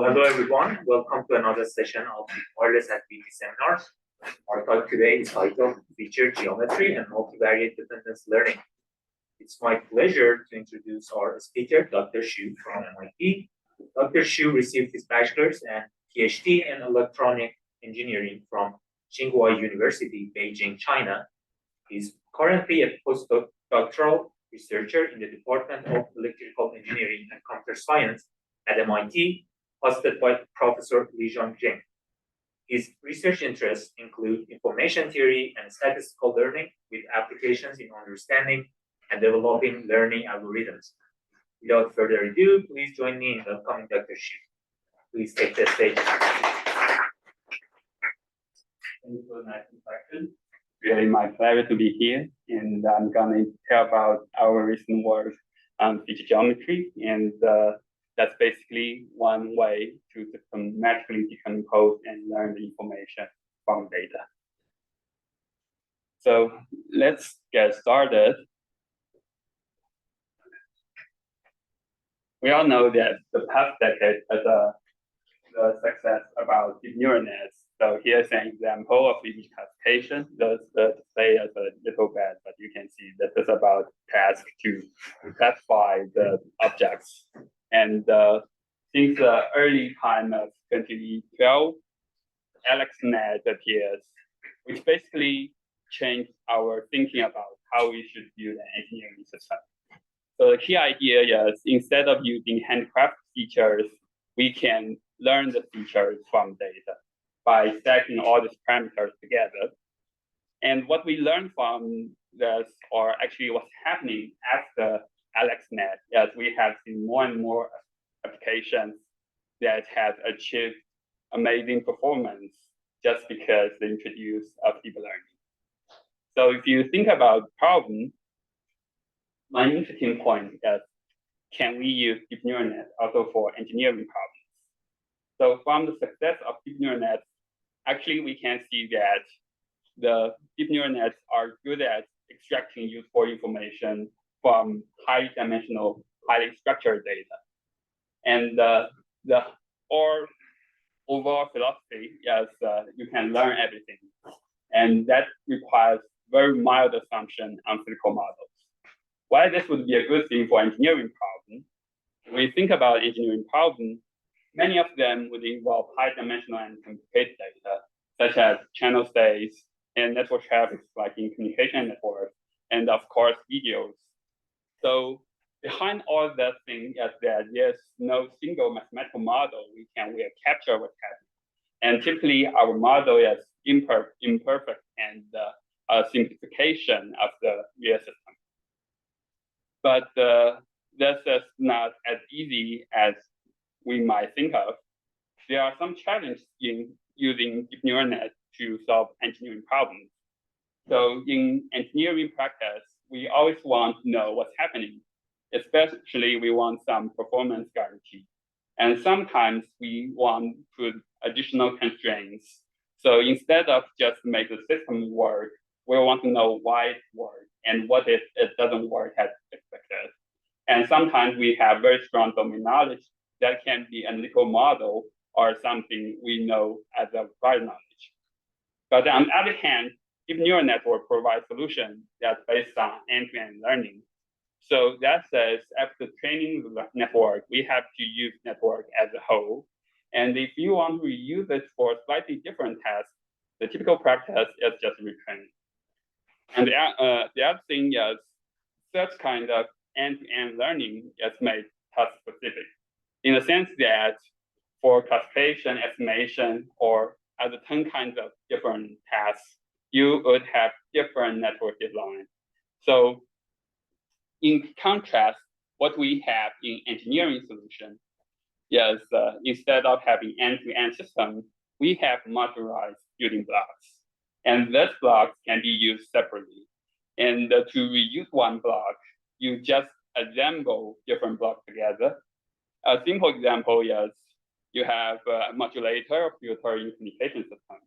Hello everyone, welcome to another session of the Wireless Activity Seminars. Our talk today is titled Feature Geometry and Multivariate Dependence Learning. It's my pleasure to introduce our speaker, Dr. Xu from MIT. Dr. Xu received his bachelor's and PhD in electronic engineering from Tsinghua University, Beijing, China. He's currently a postdoctoral researcher in the Department of Electrical Engineering and Computer Science at MIT, hosted by Professor Xiangxiang. His research interests include information theory and statistical learning with applications in understanding and developing learning algorithms. Without further ado, please join me in welcoming Dr. Xu. Please take the stage. Thank you for the nice introduction. Really my pleasure to be here, and I'm going to tell about our recent work on feature geometry, and that's basically one way to systematically decompose and learn the information from data. So let's get started. We all know that the past decade has a success about deep neural nets. So here's an example of image classification. The display is a little bad, but you can see that this is about task to classify the objects. And since the early time of 2012, AlexNet appears, which basically changed our thinking about how we should build an engineering system. So the key idea is instead of using handcraft features, we can learn the features from data by stacking all these parameters together. And what we learned from this, or actually what's happening after AlexNet, is we have seen more and more applications that have achieved amazing performance just because they introduced deep learning. So if you think about the problem, one interesting point is, can we use deep neural nets also for engineering problems? So from the success of deep neural nets, actually we can see that the deep neural nets are good at extracting useful information from highly dimensional, highly structured data. And the overall philosophy is you can learn everything. And that requires very mild assumption on physical models. Why this would be a good thing for engineering problems? When we think about engineering problems, many of them would involve high dimensional and complicated data, such as channel states and network traffic like in communication networks, and of course, videos. So behind all that thing is that there's no single mathematical model we can capture what's happening. And typically our model is imperfect and a simplification of the real system. But this is not as easy as we might think of. There are some challenges in using deep neural nets to solve engineering problems. So in engineering practice, we always want to know what's happening. Especially, we want some performance guarantee. And sometimes we want to put additional constraints. So instead of just make the system work, we want to know why it works and what if it doesn't work as expected. And sometimes we have very strong domain knowledge that can be a analytical model or something we know as a prior knowledge. But on the other hand, deep neural network provides solutions that's based on end-to-end learning. So that says after training the network, we have to use network as a whole. And if you want to reuse it for slightly different tasks, the typical practice is just retraining. And the other thing is such kind of end-to-end learning is made task-specific in the sense that for classification, estimation, or other 10 kinds of different tasks, you would have different network design. So in contrast, what we have in engineering solution is instead of having end-to-end system, we have modularized building blocks. And these blocks can be used separately. And to reuse one block, you just assemble different blocks together. A simple example is you have a modulator filter in communication system.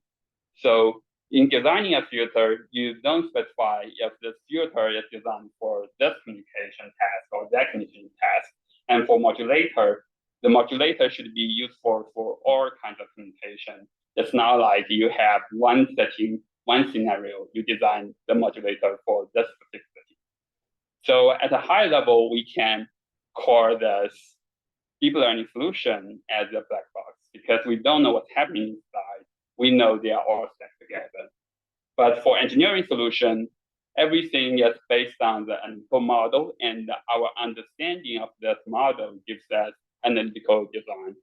So in designing a filter, you don't specify if this filter is designed for this communication task or that communication task. And for modulator, the modulator should be useful for all kinds of communication. It's not like you have one setting, one scenario, you design the modulator for this specific setting. So at a high level, we can call this deep learning solution as a black box because we don't know what's happening inside. We know they are all stacked together. But for engineering solution, everything is based on the analytical model, and our understanding of this model gives us analytical design.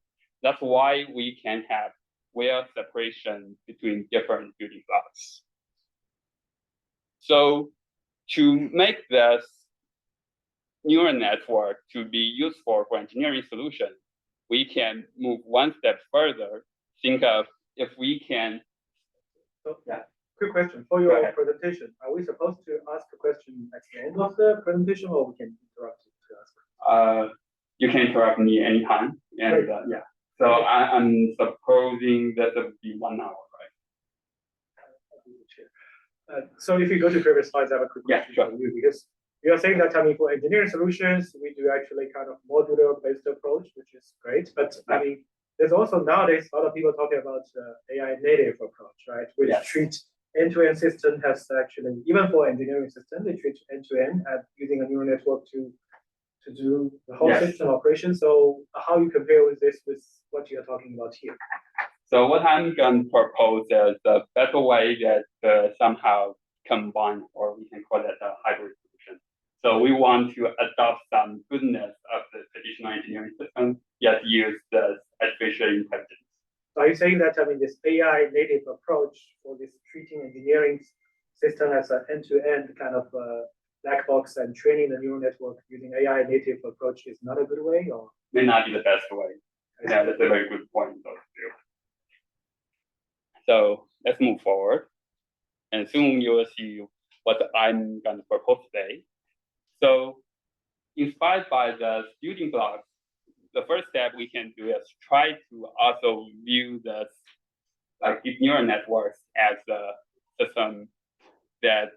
That's why we can have well separation between different building blocks. So to make this neural network to be useful for engineering solutions, we can move one step further. Think of if we can. Yeah. Quick question for your presentation. Are we supposed to ask a question at the end of the presentation, or we can interrupt you to ask? You can interrupt me anytime, and yeah. So I'm supposing that it would be 1 hour, right? So if you go to previous slides, I have a quick question for you, because you are saying that, I mean, for engineering solutions, we do actually kind of modular-based approach, which is great. But I mean, there's also nowadays a lot of people talking about AI native approach, right? Which treat end-to-end system has actually, even for engineering system, they treat end-to-end and using a neural network to do the whole system operation. So how you compare with this with what you're talking about here? So what I'm going to propose is a better way that somehow combine, or we can call it a hybrid solution. So we want to adopt some goodness of the traditional engineering system, yet use the artificial intelligence. So are you saying that, I mean, this AI native approach for this treating engineering system as an end-to-end kind of black box and training the neural network using AI native approach is not a good way, or? May not be the best way. Yeah, that's a very good point. So let's move forward. And soon you will see what I'm going to propose today. So inspired by the building blocks, the first step we can do is try to also view this like deep neural networks as a system that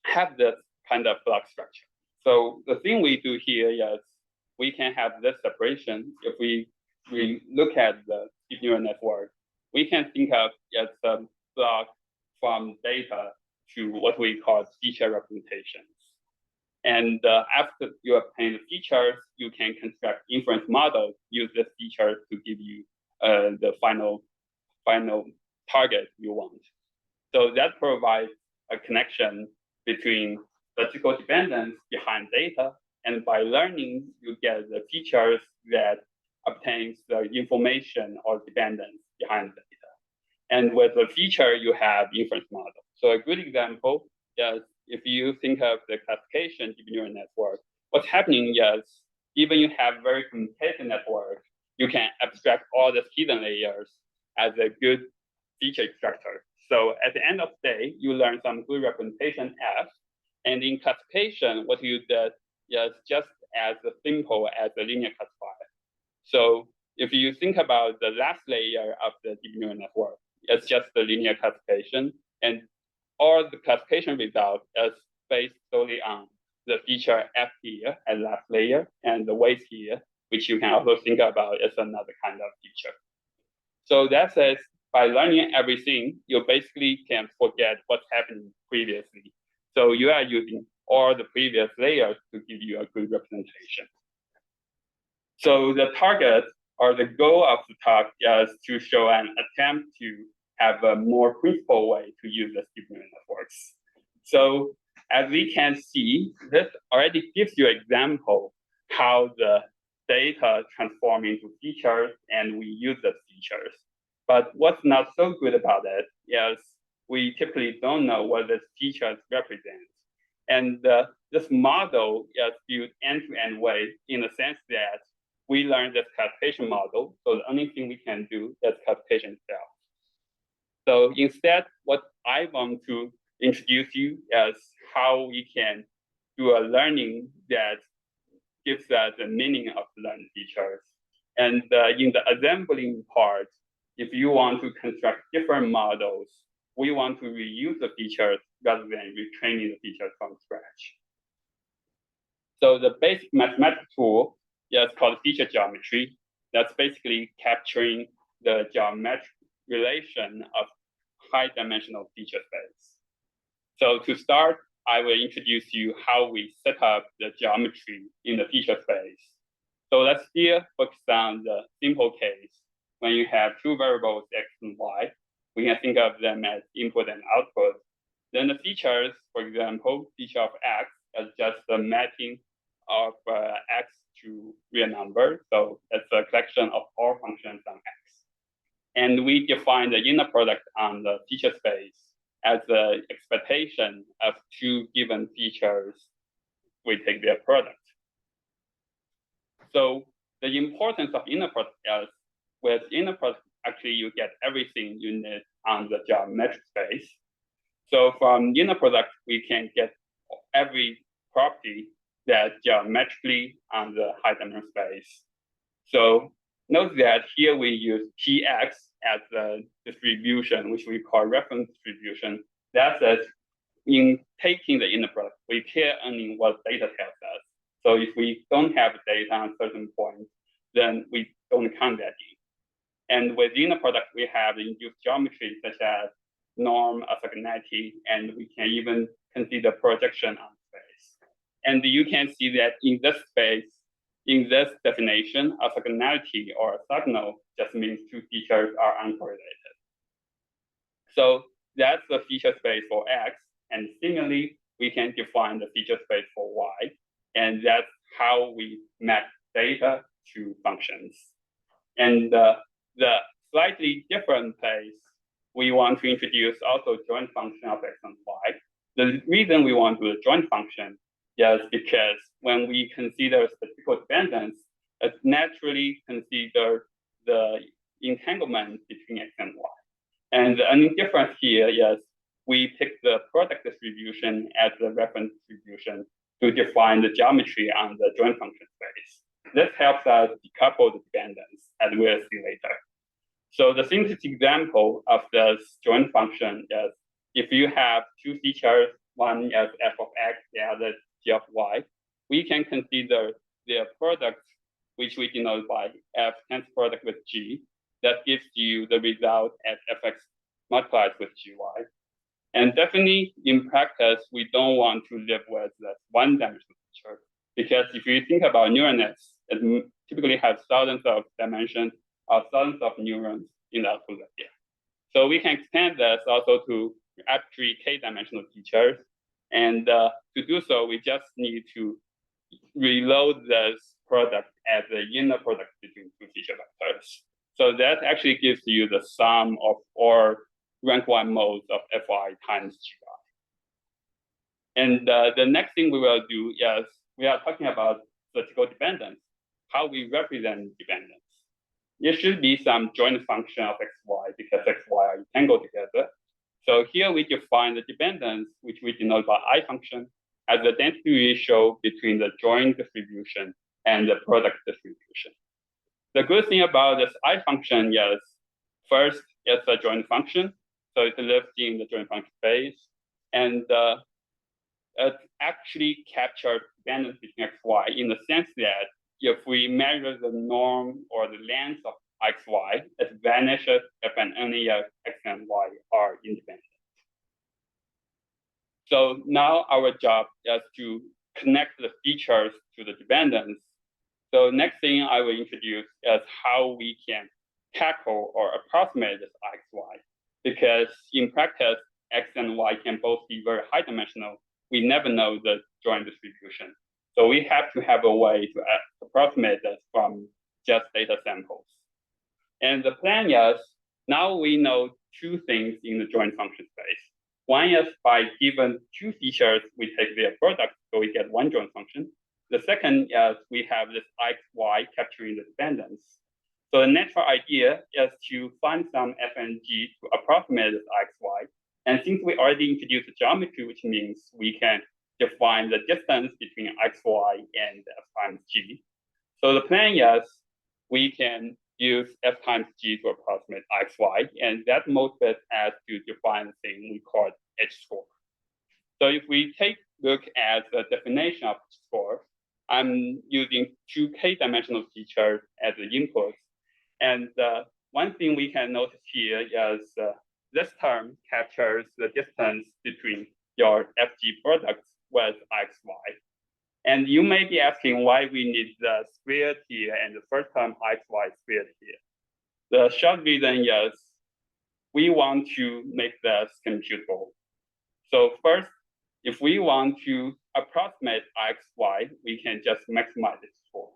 have this kind of block structure. So the thing we do here is we can have this separation. If we look at the deep neural network, we can think of as a block from data to what we call feature representations. And after you obtain the features, you can construct inference models, use this feature to give you the final target you want. So that provides a connection between statistical dependence behind data, and by learning, you get the features that obtains the information or dependence behind data. And with the feature, you have inference model. So a good example is if you think of the classification deep neural network, what's happening is even you have very complicated network, you can abstract all the hidden layers as a good feature extractor. So at the end of the day, you learn some good representation F, and in classification, what you did is just as simple as a linear classifier. So if you think about the last layer of the deep neural network, it's just the linear classification, and all the classification result is based solely on the feature F here at last layer, and the weight here, which you can also think about as another kind of feature. So that says, by learning everything, you basically can forget what's happened previously. So you are using all the previous layers to give you a good representation. So the target or the goal of the talk is to show an attempt to have a more principled way to use the deep neural networks. So as we can see, this already gives you an example how the data transform into features and we use the features. But what's not so good about it is we typically don't know what this features represent. And this model is built end-to-end way in the sense that we learn this classification model. So the only thing we can do is classification itself. So instead, what I want to introduce you is how we can do a learning that gives us the meaning of learned features. And in the assembling part, if you want to construct different models, we want to reuse the features rather than retraining the features from scratch. So the basic mathematical tool it's called feature geometry. That's basically capturing the geometric relation of high-dimensional feature space. So to start, I will introduce you how we set up the geometry in the feature space. So let's here focus on the simple case. When you have two variables, x and y, we can think of them as input and output. Then the features, for example, feature of x is just the mapping of x to real number. So it's a collection of all functions on x. And we define the inner product on the feature space as the expectation of two given features. We take their product. So the importance of inner product is with inner product, actually you get everything you need on the geometric space. So from inner product, we can get every property that geometrically on the high-dimensional space. So note that here we use Tx as the distribution, which we call reference distribution. That says in taking the inner product, we care only what data tells us. So if we don't have data on a certain point, then we don't count that in. And within the product, we have the induced geometry such as norm, orthogonality, and we can even consider projection on space. And you can see that in this space, in this definition, orthogonality or orthogonal just means two features are uncorrelated. So that's the feature space for x. And similarly, we can define the feature space for y. And that's how we map data to functions. And the slightly different place, we want to introduce also joint function of x and y. The reason we want to do a joint function is because when we consider statistical dependence, it naturally consider the entanglement between x and y. And the only difference here is we pick the product distribution as the reference distribution to define the geometry on the joint function space. This helps us decouple the dependence, as we'll see later. So the simplest example of this joint function is if you have two features, one is f of x, the other g of y, we can consider their product, which we denote by f times product with g. That gives you the result as fx multiplied with gy. And definitely in practice, we don't want to live with that one-dimensional feature, because if you think about neural nets, it typically has thousands of dimensions or thousands of neurons in the output layer. So we can extend this also to arbitrary k-dimensional features. And to do so, we just need to reload this product as the inner product between two feature vectors. So that actually gives you the sum of all rank 1 modes of Fi times Gi. And the next thing we will do is we are talking about statistical dependence, how we represent dependence. There should be some joint function of xy because xy are entangled together. So here we define the dependence, which we denote by I function, as the density ratio between the joint distribution and the product distribution. The good thing about this I function is, first, it's a joint function. So it lives in the joint function space. And it actually captures dependence between x, y in the sense that if we measure the norm or the length of x, y, it vanishes if and only if x and y are independent. So now our job is to connect the features to the dependence. So next thing I will introduce is how we can tackle or approximate this x, y. Because in practice, x and y can both be very high dimensional. We never know the joint distribution. So we have to have a way to approximate this from just data samples. And the plan is, now we know two things in the joint function space. One is by given two features, we take their product, so we get one joint function. The second is we have this x, y capturing the dependence. So the natural idea is to find some f and g to approximate this x, y. And since we already introduced the geometry, which means we can define the distance between x, y, and f times g. So the plan is we can use f times g to approximate x, y, and that motivates us to define the thing we call H-score. So if we take a look at the definition of H-score, I'm using two k-dimensional features as the inputs. And one thing we can notice here is this term captures the distance between your FG products with x, y. And you may be asking why we need the squared here and the first term x, y squared here. The short reason is we want to make this computable. So first, if we want to approximate x, y, we can just maximize H4.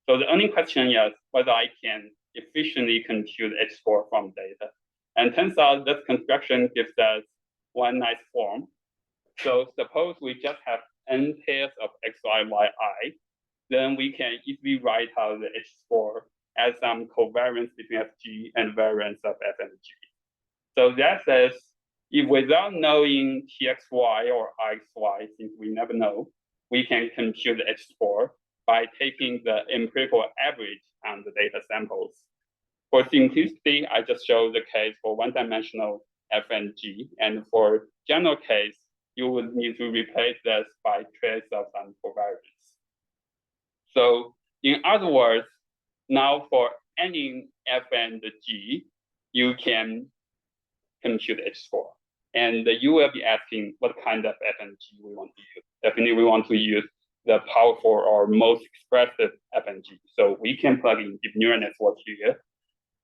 So the only question is whether I can efficiently compute H4 from data. And turns out this construction gives us one nice form. So suppose we just have n pairs of x, y, y, I, then we can easily write out the H4 as some covariance between Fg and variance of F and G. So that says, if without knowing Txy or Ixy, since we never know, we can compute the H4 by taking the empirical average on the data samples. For simplicity, I just show the case for one-dimensional F and G, and for general case, you would need to replace this by trace of some covariance. So in other words, now for any F and G, you can compute H4. And you will be asking what kind of F and G we want to use. Definitely we want to use the powerful or most expressive F and G. So we can plug in deep neural network here.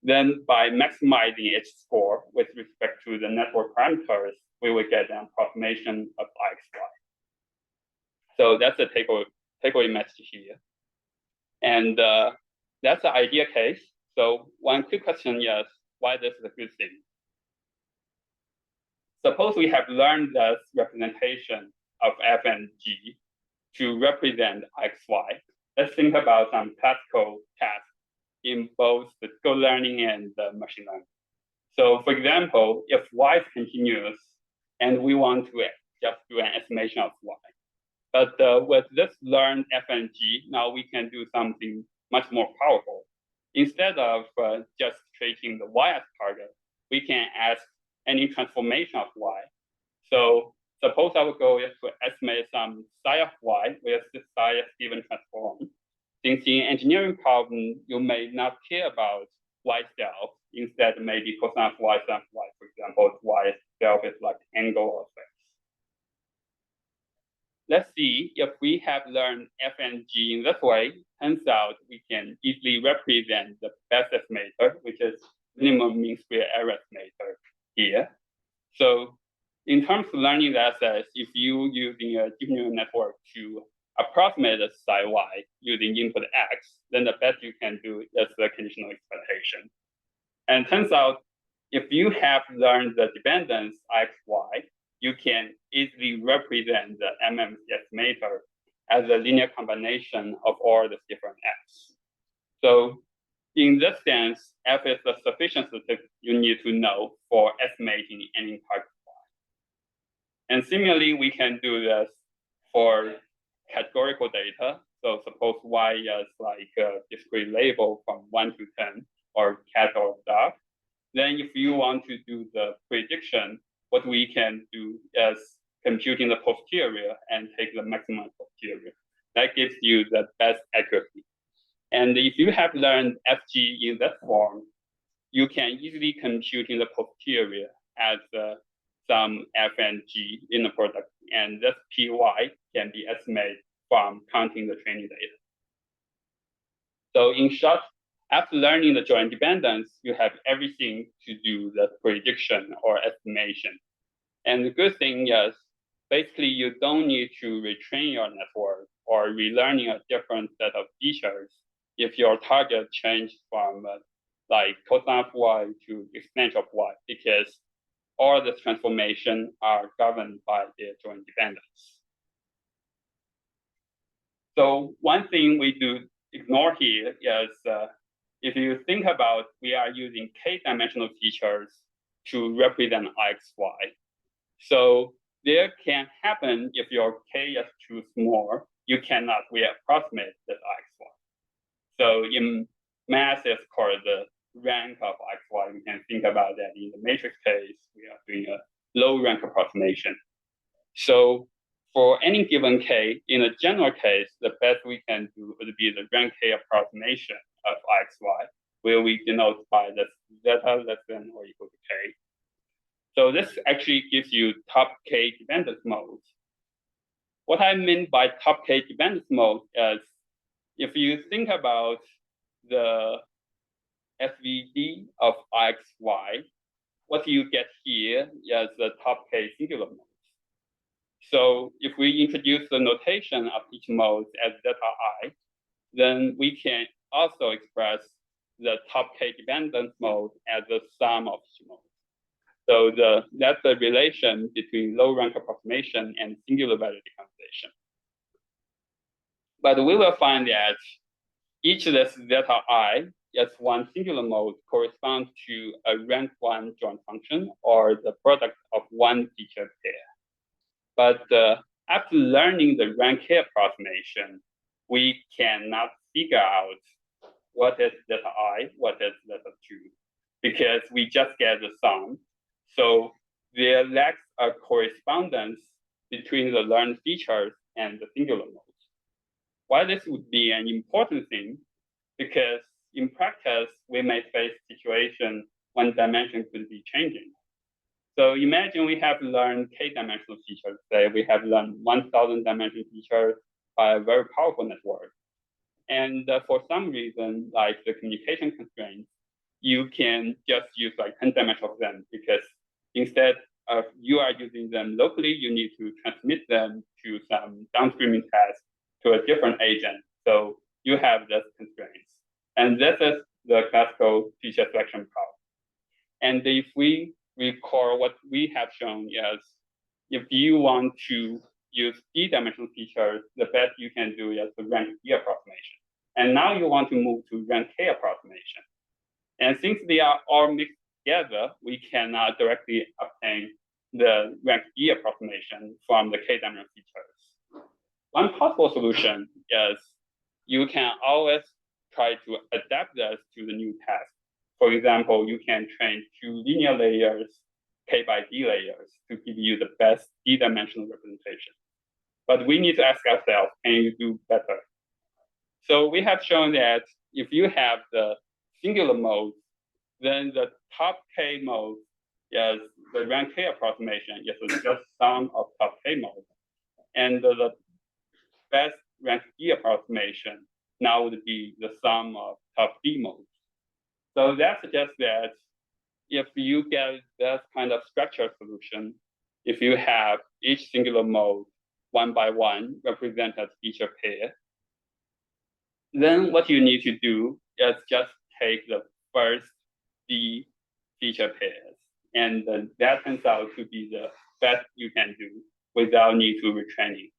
Then by maximizing H4 with respect to the network parameters, we will get an approximation of XY. So that's the takeaway message here. And that's the ideal case. So one quick question is, why this is a good thing? Suppose we have learned this representation of F and G to represent XY. Let's think about some classical tasks in both physical learning and machine learning. So for example, if Y is continuous and we want to just do an estimation of Y, but with this learned F and G, now we can do something much more powerful. Instead of just treating the Y as target, we can ask any transformation of Y. So suppose our goal is to estimate some psi of Y where this psi is given transform. Since in engineering problem, you may not care about Y itself. Instead, maybe cosine of Y, sin of Y, for example, Y itself is like angle or phase. Let's see if we have learned F and G in this way. Turns out we can easily represent the best estimator, which is minimum mean square error estimator here. So in terms of learning the assets, if you using a deep neural network to approximate the psi Y using input X, then the best you can do is the conditional expectation. And turns out, if you have learned the dependence XY, you can easily represent the MMC estimator as a linear combination of all the different X. So in this sense, F is the sufficient statistic you need to know for estimating any target Y. And similarly, we can do this for categorical data. So suppose Y is like a discrete label from 1 to 10, or cat or dog. Then if you want to do the prediction, what we can do is computing the posterior and take the maximum posterior. That gives you the best accuracy. And if you have learned FG in that form, you can easily compute in the posterior as some F and G in the product. And this PY can be estimated from counting the training data. So in short, after learning the joint dependence, you have everything to do the prediction or estimation. And the good thing is, basically, you don't need to retrain your network or relearning a different set of features if your target changed from like cosine of Y to exponential of Y, because all the transformation are governed by their joint dependence. So one thing we do ignore here is if you think about, we are using k-dimensional features to represent XY. So there can happen if your k is too small, you cannot approximate the XY. So in math, it's called the rank of XY. We can think about that in the matrix case, we are doing a low rank approximation. So for any given k, in a general case, the best we can do would be the rank k approximation of xy, where we denote by the zeta less than or equal to k. So this actually gives you top k dependence modes. What I mean by top k dependence mode is if you think about the SVD of xy, what you get here is the top k singular mode. So if we introduce the notation of each mode as zeta I, then we can also express the top k dependence mode as the sum of each mode. So that's the relation between low rank approximation and singular value decomposition. But we will find that each of this zeta I as one singular mode corresponds to a rank 1 joint function or the product of one feature pair. But after learning the rank k approximation, we cannot figure out what is zeta I, what is zeta 2, because we just get the sum. So there lacks a correspondence between the learned features and the singular modes. Why this would be an important thing, because in practice, we may face situations when dimension could be changing. So imagine we have learned k-dimensional features. Say we have learned 1,000 dimensional features by a very powerful network. And for some reason, like the communication constraints, you can just use like 10 dimensions of them, because instead of you are using them locally, you need to transmit them to some downstreaming task to a different agent. So you have these constraints. And this is the classical feature selection problem. And if we recall what we have shown is, if you want to use d-dimensional features, the best you can do is the rank d approximation. And now you want to move to rank k approximation. And since they are all mixed together, we cannot directly obtain the rank d approximation from the k-dimensional features. One possible solution is you can always try to adapt this to the new task. For example, you can train 2 linear layers, k by d layers, to give you the best d-dimensional representation. But we need to ask ourselves, can you do better? So we have shown that if you have the singular mode, then the top k mode is the rank k approximation is just sum of top k modes. And the best rank d approximation now would be the sum of top d modes. So that suggests that if you get this kind of structured solution, if you have each singular mode one by one represent as feature pair, then what you need to do is just take the first d feature pairs, and then that turns out to be the best you can do without need to retraining.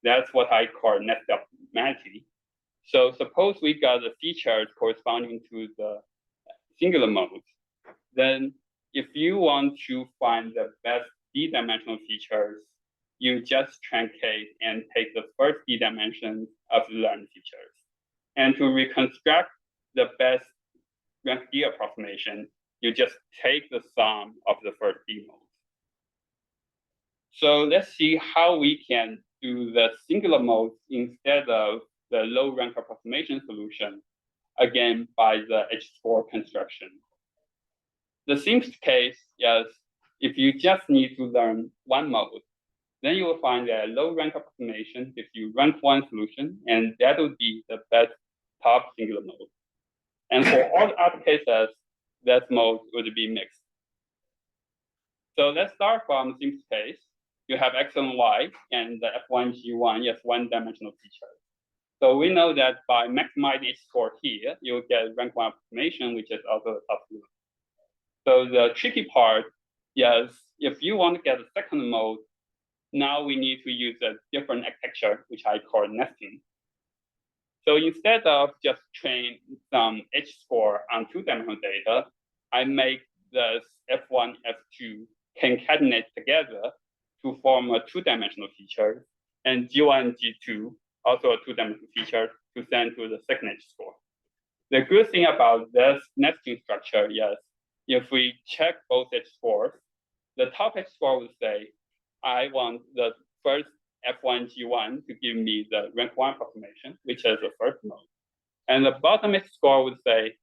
That's what I call net optimality. So suppose we got the features corresponding to the singular modes, then if you want to find the best d-dimensional features, you just truncate and take the first d dimensions of the learned features. And to reconstruct the best rank d approximation, you just take the sum of the first d modes. So let's see how we can do the singular modes instead of the low rank approximation solution, again by the H-score construction. The simplest case is if you just need to learn one mode, then you will find that low rank approximation gives you rank 1 solution, and that would be the best top singular mode. And for all other cases, that mode would be mixed. So let's start from the simplest case. You have x and y, and the f1, g1 is one-dimensional feature. So we know that by maximizing H-score here, you'll get rank 1 approximation, which is also a top singular. So the tricky part is if you want to get a second mode, now we need to use a different architecture, which I call nesting. So instead of just train some H-score on 2-dimensional data, I make this F1, F2 concatenate together to form a 2-dimensional feature, and G1, G2, also a 2-dimensional feature, to send to the second H-score. The good thing about this nesting structure is if we check both H-scores, the top H-score will say, I want the first F1G1 to give me the rank 1 approximation, which is the first mode. And the bottomest score would say,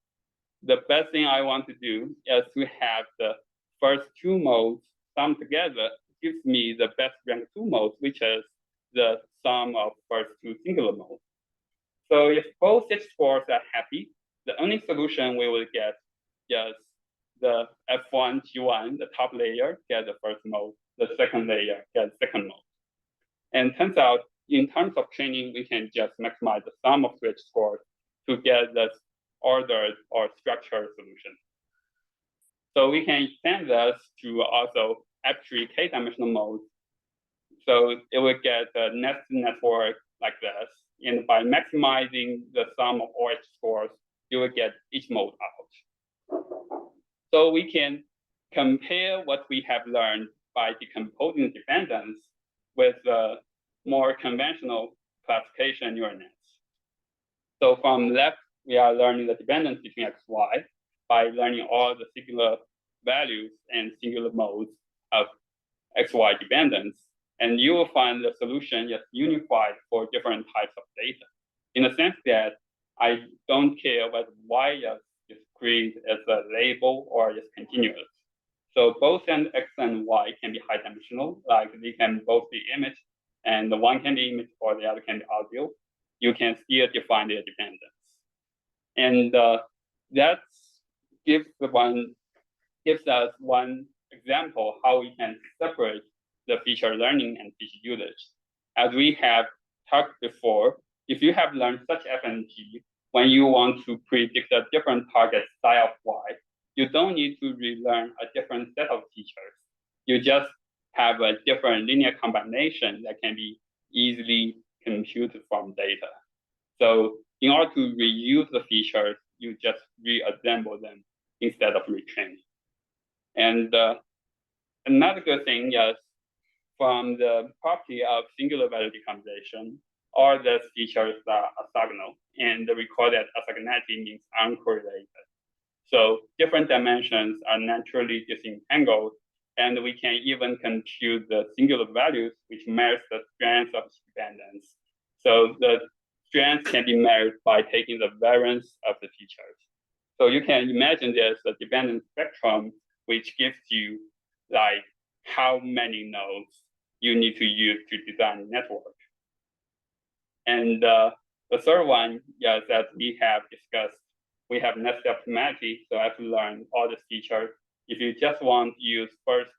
the best thing I want to do is to have the first two modes sum together, gives me the best rank 2 mode, which is the sum of first two singular modes. So if both such scores are happy, the only solution we will get is the F1G1, the top layer, get the first mode, the second layer, get the second mode. And turns out, in terms of training, we can just maximize the sum of such scores to get this ordered or structured solution. So we can extend this to also arbitrary k-dimensional modes. So it will get a nested network like this. And by maximizing the sum of all its scores, you will get each mode out. So we can compare what we have learned by decomposing dependence with more conventional classification neural nets. So from left, we are learning the dependence between x, y by learning all the singular values and singular modes of x-y dependence. And you will find the solution is unified for different types of data, in the sense that I don't care whether y is created as a label or is continuous. So both x and y can be high dimensional, like they can both be image, and the one can be image or the other can be audio. You can still define their dependence. And that gives us one example how we can separate the feature learning and feature usage. As we have talked before, if you have learned such FNG, when you want to predict a different target psi of y, you don't need to relearn a different set of features. You just have a different linear combination that can be easily computed from data. So in order to reuse the features, you just reassemble them instead of retraining. And another good thing is from the property of singular value decomposition, all the features are orthogonal, and we call that orthogonality means uncorrelated. So different dimensions are naturally disentangled, and we can even compute the singular values, which measures the strength of dependence. So the strength can be measured by taking the variance of the features. So you can imagine there's a dependence spectrum, which gives you like how many nodes you need to use to design a network. And the third one is that we have discussed, we have nested optimality. So as we learn all the features, if you just want to use first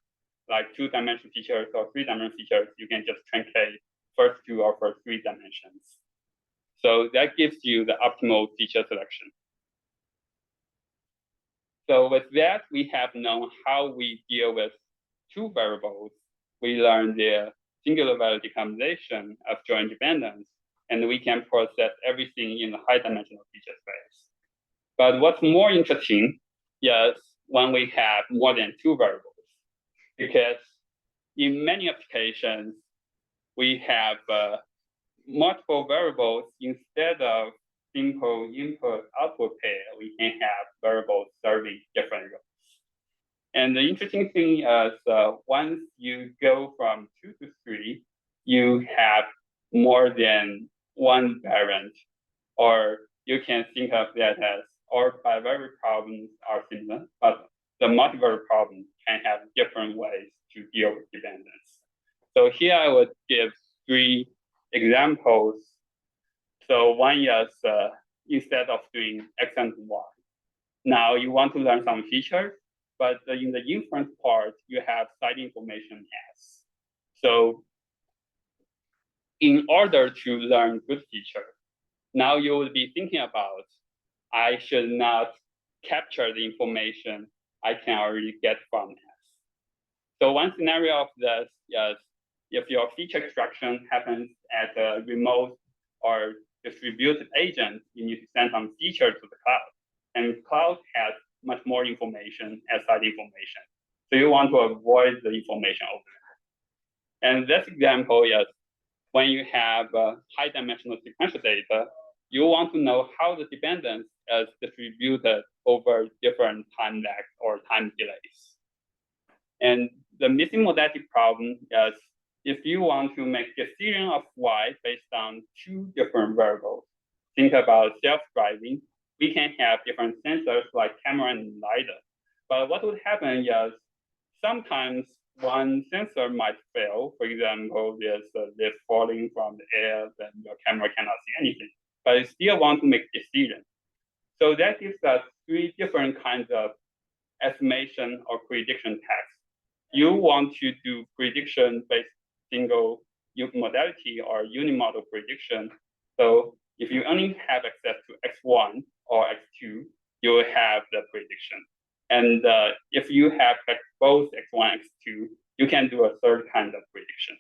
like 2-dimensional features or 3-dimensional features, you can just truncate first 2 or first 3 dimensions. So that gives you the optimal feature selection. So with that, we have known how we deal with 2 variables. We learned their singular value decomposition of joint dependence, and we can process everything in the high dimensional feature space. But what's more interesting is when we have more than 2 variables, because in many applications, we have multiple variables. Instead of simple input-output pair, we can have variables serving different roles. And the interesting thing is once you go from 2 to 3, you have more than 1 variant, or you can think of that as all bivariate problems are similar, but the multivariate problem can have different ways to deal with dependence. So here I would give 3 examples. So one is instead of doing x and y, now you want to learn some features, but in the inference part, you have side information s. So in order to learn good feature, now you will be thinking about, I should not capture the information I can already get from S. So one scenario of this is if your feature extraction happens at a remote or distributed agent, you need to send some feature to the cloud. And cloud has much more information as side information. So you want to avoid the information overload. And this example is when you have high dimensional sequential data, you want to know how the dependence is distributed over different time lags or time delays. And the missing modality problem is if you want to make decision of y based on two different variables, think about self-driving, we can have different sensors like camera and LiDAR. But what would happen is sometimes one sensor might fail. For example, there's a leaf falling from the air, then your camera cannot see anything, but you still want to make decisions. So that gives us three different kinds of estimation or prediction tasks. You want to do prediction based single modality or unimodal prediction. So if you only have access to X1 or X2, you will have the prediction. And if you have both X1 and X2, you can do a third kind of prediction.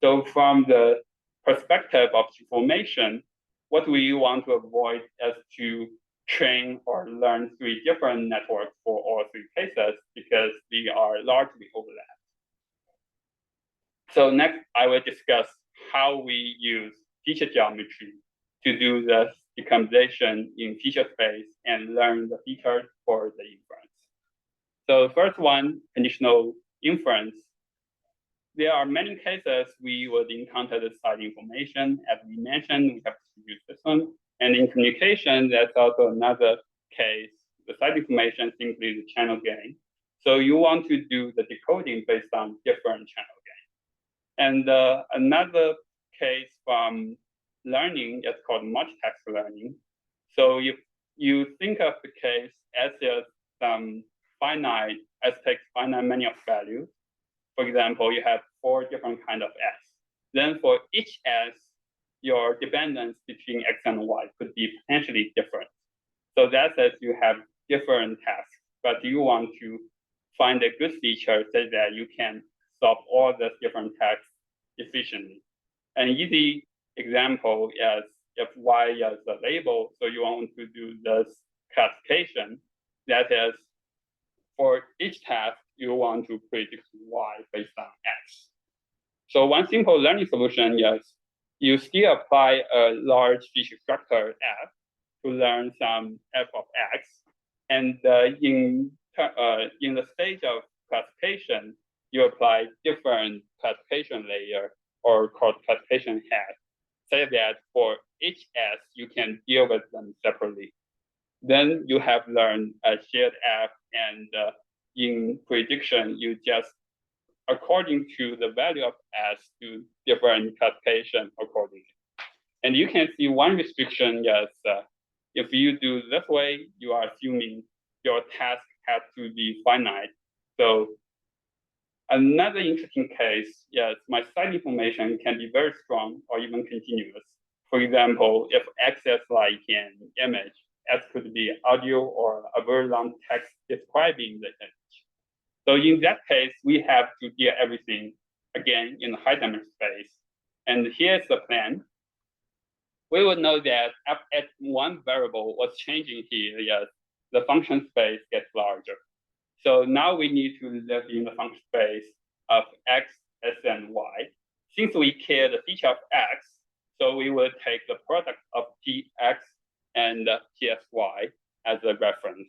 So from the perspective of information, what we want to avoid is to train or learn three different networks for all three cases because they are largely overlapped. So next, I will discuss how we use feature geometry to do the decomposition in feature space and learn the features for the inference. So first one, conditional inference. There are many cases we would encounter the side information. As we mentioned, we have to use this one. And in communication, that's also another case. The side information is simply the channel gain. So you want to do the decoding based on different channel gain. And another case from learning is called multitext learning. So if you think of the case as there's some finite, as takes finite many of values. For example, you have 4 different kinds of S. Then for each S, your dependence between X and Y could be potentially different. So that says you have different tasks, but you want to find a good feature so that you can solve all the different tasks efficiently. An easy example is if Y is a label, so you want to do this classification, that is, for each task, you want to predict Y based on X. So one simple learning solution is you still apply a large feature structure F to learn some F of X. And in the stage of classification, you apply different classification layer or called classification head, so that for each S, you can deal with them separately. Then you have learned a shared F, and in prediction, you just, according to the value of S, do different classification accordingly. And you can see one restriction is if you do this way, you are assuming your task has to be finite. So another interesting case is my side information can be very strong or even continuous. For example, if X is like an image, S could be audio or a very long text describing the image. So in that case, we have to do everything again in the high dimension space. And here's the plan. We would know that at one variable, what's changing here is the function space gets larger. So now we need to live in the function space of X, S, and Y. Since we care the feature of X, so we will take the product of Tx and Tsy as a reference.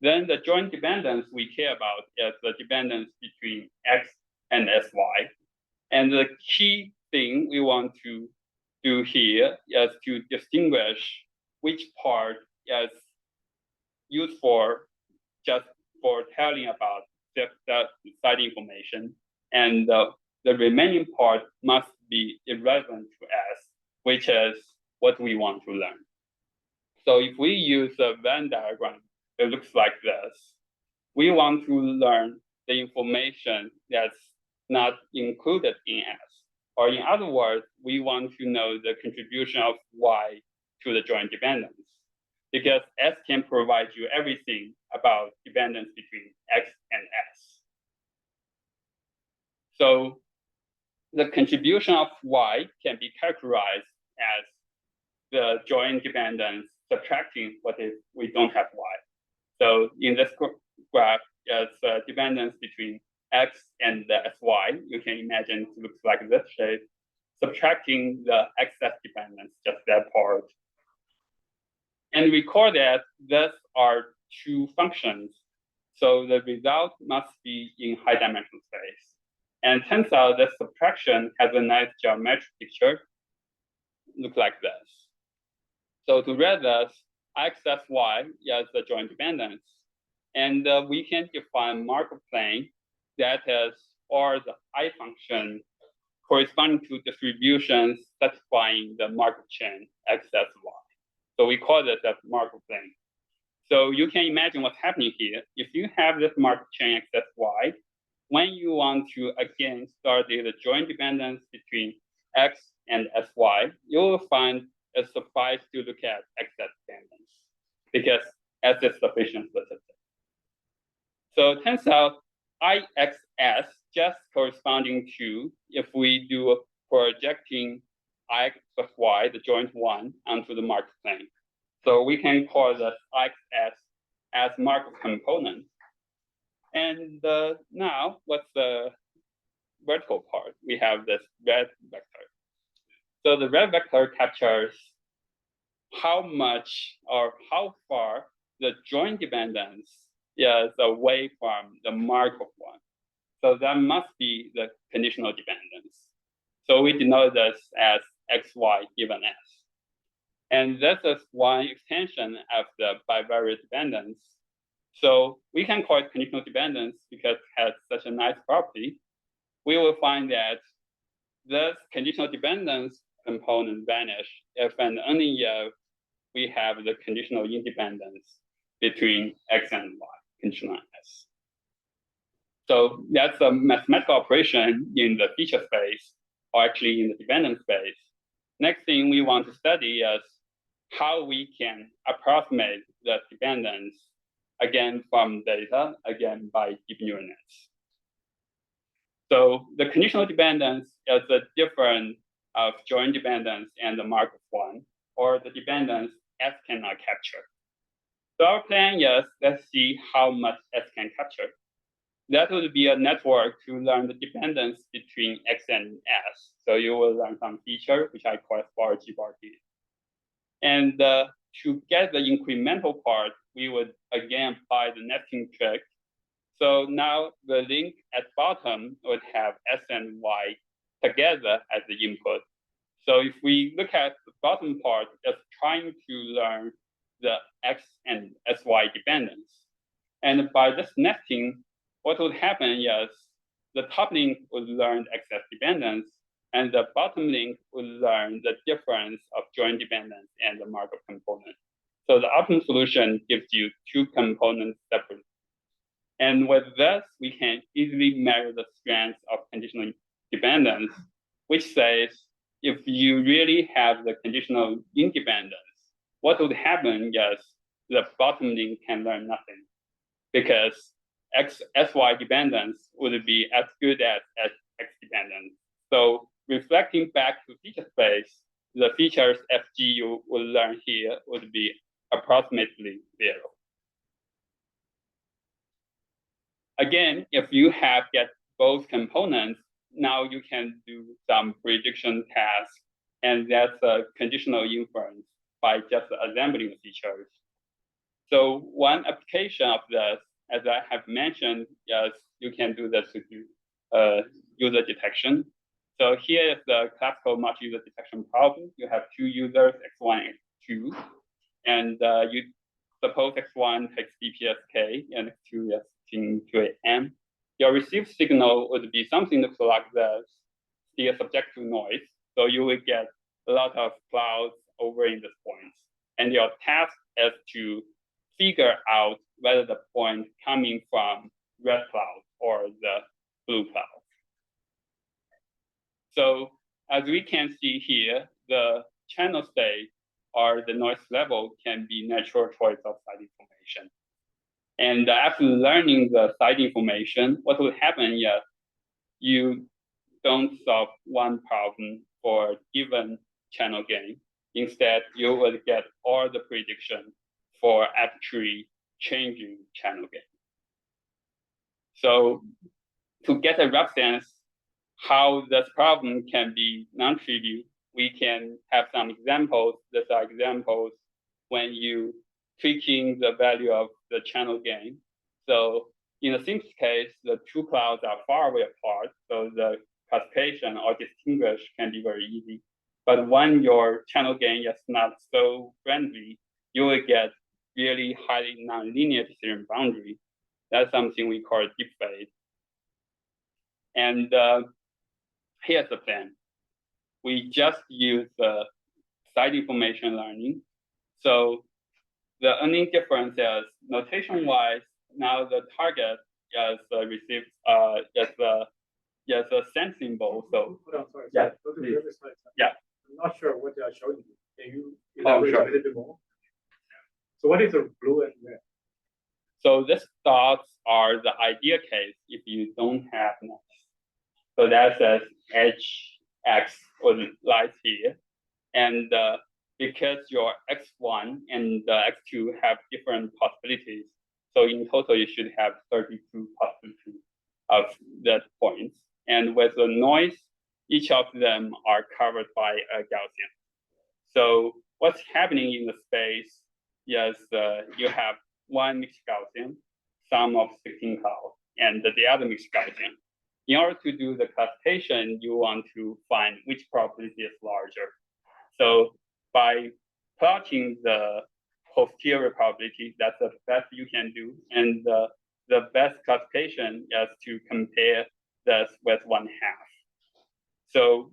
Then the joint dependence we care about is the dependence between X and Sy. And the key thing we want to do here is to distinguish which part is used for just for telling about the side information, and the remaining part must be irrelevant to S, which is what we want to learn. So if we use a Venn diagram, it looks like this. We want to learn the information that's not included in S. Or in other words, we want to know the contribution of Y to the joint dependence, because S can provide you everything about dependence between X and S. So the contribution of Y can be characterized as the joint dependence subtracting what if we don't have Y. So in this graph, it's a dependence between X and the Sy. You can imagine it looks like this shape, subtracting the excess dependence, just that part. And recall that these are two functions. So the result must be in high dimensional space. And turns out that subtraction has a nice geometric picture, look like this. So to read this, x plus y is the joint dependence. And we can define Markov plane that is, or the I function corresponding to distributions satisfying the Markov chain x plus y. So we call this a Markov plane. So you can imagine what's happening here. If you have this Markov chain x plus y, when you want to again start the joint dependence between x and sy, you will find it suffice to look at x dependence because s is sufficient statistic. So it turns out IXS just corresponding to if we do projecting x plus y, the joint one, onto the Markov plane. So we can call this IXS as Markov component. And now, what's the vertical part? We have this red vector. So the red vector captures how much or how far the joint dependence is away from the Markov one. So that must be the conditional dependence. So we denote this as xy given s. And this is one extension of the bivariate dependence. So we can call it conditional dependence because it has such a nice property. We will find that this conditional dependence component vanish if and only if we have the conditional independence between x and y, conditional s. So that's a mathematical operation in the feature space, or actually in the dependence space. Next thing we want to study is how we can approximate the dependence, again from data, again by deep neural nets. So the conditional dependence is a difference of joint dependence and the Markov one, or the dependence S cannot capture. So our plan is, let's see how much S can capture. That would be a network to learn the dependence between X and S. So you will learn some feature, which I call bar G bar T. And to get the incremental part, we would again apply the nesting trick. So now the link at bottom would have S and Y together as the input. So if we look at the bottom part, it's trying to learn the X and SY dependence. And by this nesting, what would happen is the top link would learn XS dependence, and the bottom link would learn the difference of joint dependence and the Markov component. So the optimal solution gives you two components separately. And with this, we can easily measure the strength of conditional dependence, which says if you really have the conditional independence, what would happen is the bottom link can learn nothing because SY dependence would be as good as X dependence. So reflecting back to feature space, the features FG you will learn here would be approximately 0. Again, if you have get both components, now you can do some prediction tasks, and that's a conditional inference by just assembling the features. So one application of this, as I have mentioned, is you can do this to do user detection. So here is the classical multi-user detection problem. You have two users, X1 and X2, and you suppose X1 takes BPSK and X2 is to AM. Your received signal would be something that looks like this, still subject to noise. So you will get a lot of clouds over in this point. And your task is to figure out whether the point coming from red cloud or the blue cloud. So as we can see here, the channel state or the noise level can be natural choice of site information. And after learning the site information, what will happen is you don't solve one problem for a given channel gain. Instead, you will get all the prediction for actually changing channel gain. So to get a rough sense how this problem can be non-trivial, we can have some examples. These are examples when you tweaking the value of the channel gain. So in the simplest case, the two clouds are far away apart, so the classification or distinguish can be very easy. But when your channel gain is not so friendly, you will get really highly nonlinear decision boundary. That's something we call deep fade. And here's the plan. We just use the side information learning. So the only difference is notation-wise, now the target is received a sense symbol. So hold on, sorry. Yeah, Go to the please. other slide. Yeah. I'm not sure what they are showing you. Can you elaborate sure. a little bit more? So what is the blue and red? So these dots are the ideal case if you don't have noise. So that says H, X lies here. And because your X1 and X2 have different possibilities, so in total you should have 32 possibilities of that points. And with the noise, each of them are covered by a Gaussian. So what's happening in the space is you have one mixed Gaussian, sum of 16 clouds, and the other mixed Gaussian. In order to do the classification, you want to find which probability is larger. So by plotting the posterior probability, that's the best you can do. And the best classification is to compare this with 1/2. So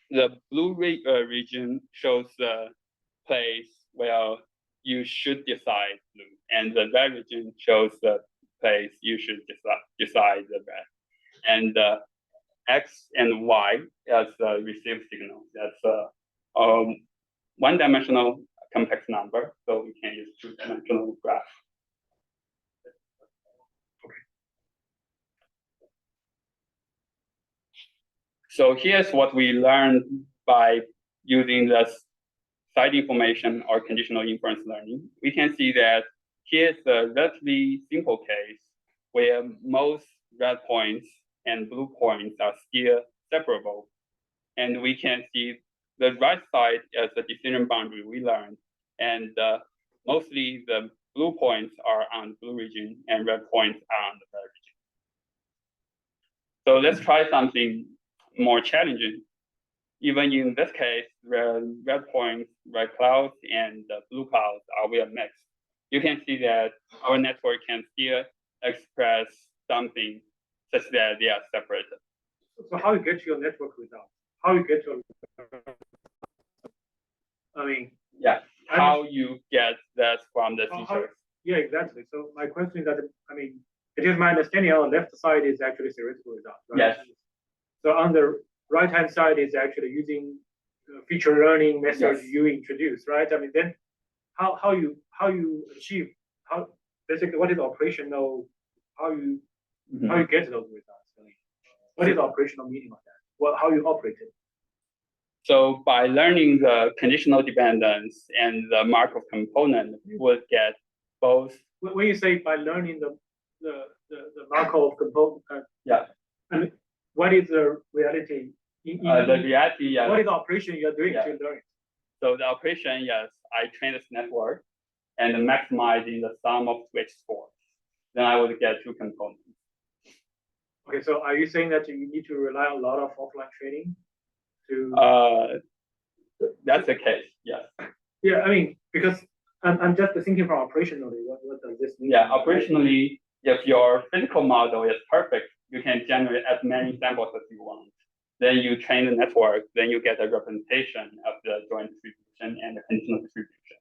the blue region shows the place where you should decide blue, and the red region shows the place you should decide the red. And X and Y as the received signal. That's a one-dimensional complex number, so we can use two-dimensional graph. So here's what we learned by using this side information or conditional inference learning. We can see that here's a relatively simple case where most red points and blue points are still separable. And we can see the right side as the decision boundary we learned. And mostly the blue points are on the blue region and red points are on the red region. So let's try something more challenging. Even in this case, the red points, red clouds, and the blue clouds are well mixed. You can see that our network can still express something such that they are separated. So how you get to your network result? How you get your, I mean. Yeah, how you get that from the features. Yeah, exactly. So my question is that, I mean, it is my understanding on the left side is actually theoretical result, right? Yes. So on the right-hand side is actually using feature learning methods Yes. you introduce, right? I mean, then how you achieve, how basically what is operational, how you get those results? I mean, what is the operational meaning of that? Well, how you operate it? So by learning the conditional dependence and the Markov component, we would get both. When you say by learning the Markov component, Yeah. I mean, what is the reality? The reality, yes. What is the operation you're doing Yeah. to learn it? So the operation, yes, I train this network and maximizing the sum of two H-scores. Then I would get two components. Okay, so are you saying that you need to rely on a lot of offline training to? That's the case, yes. Yeah, I mean, because I'm just thinking from operationally, what does this mean? Yeah, operationally, if your physical model is perfect, you can generate as many samples as you want. Then you train the network, then you get a representation of the joint distribution and the conditional distribution.